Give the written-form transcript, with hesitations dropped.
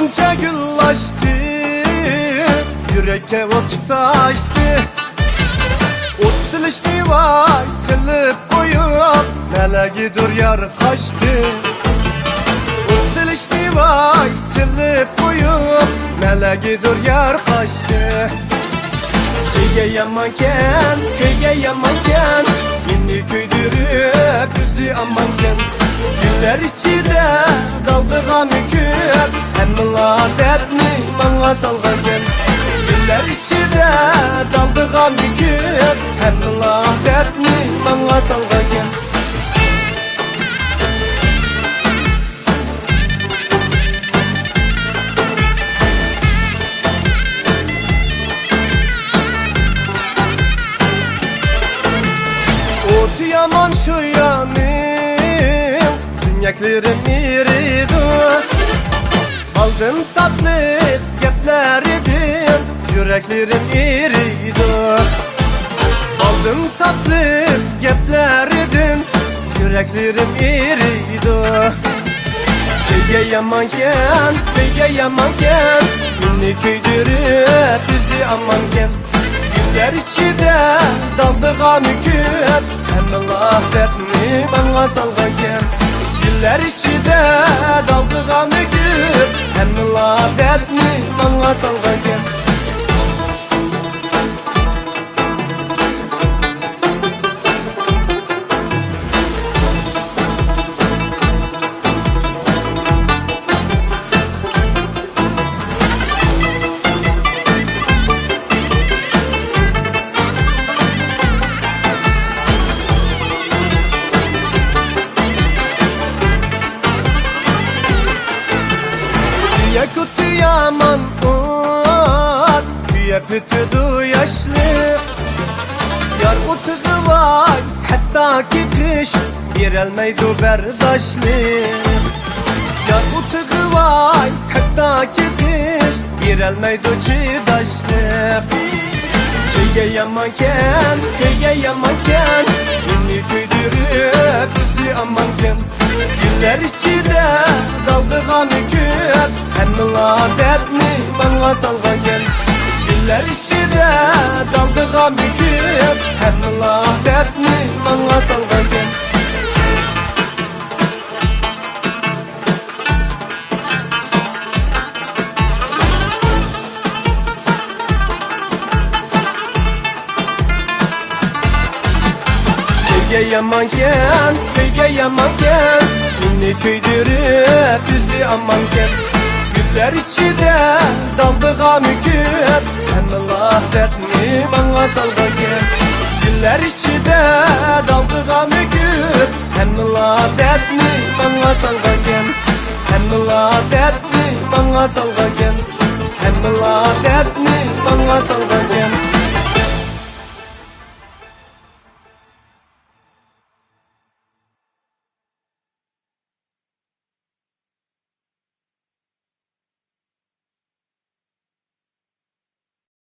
Gonca gül açtı, yüreğe ot taştı. Ot silişti vay, silip koyup meleki dur yar kaçtı. Ot silişti vay, silip koyup meleki dur yar kaçtı. Şeyge yamanken, köyge yamanken, inni köydürüp bizi amanken. Güller içinde daldı gamüküp, hemmila dertni bana salgarken. Güller içinde daldı gamüküp, hemmila dertni bana salgarken. Otu yaman şu yanım, sünyeklerim iridu. Aldın tatlı gepler edin, yüreklerim iridu. Aldın tatlı gepler edin, yüreklerim iridu. Şeyge yamanken, beyge yamanken, minni köydürüp bizi amanken. Güller içinde daldı gamüküp, hemmillah dertni bana salgarken. Güller içinde daldı gamüküp, hemmillah dertni bana salgarken. Güye kutu yaman ot, güye pütüdü yaşlı. Yar kutuğu vay, hatta ki kış yerelmeydu berdaşlı. Yar kutuğu vay, hatta ki kış yerelmeydu çidaşlı. Şeyge yamanken, köyge yamanken, inni köydürüp bizi amanken. Güller içinde daldı gamüküp, hemmila dertni bana salgarken. Güller içinde daldı gamüküp, hemmila dertni bana salgarken. Şeyge yamanken, köyge yamanken, inni köydürüp bizi amanken. Güller içinde daldı gamüküp, hemmillah dertni bana salgarken. Güller içinde daldı gamüküp, hemmillah dertni bana salgarken. Hemmillah dertni bana salgarken. Hemmillah dertni bana salgarken.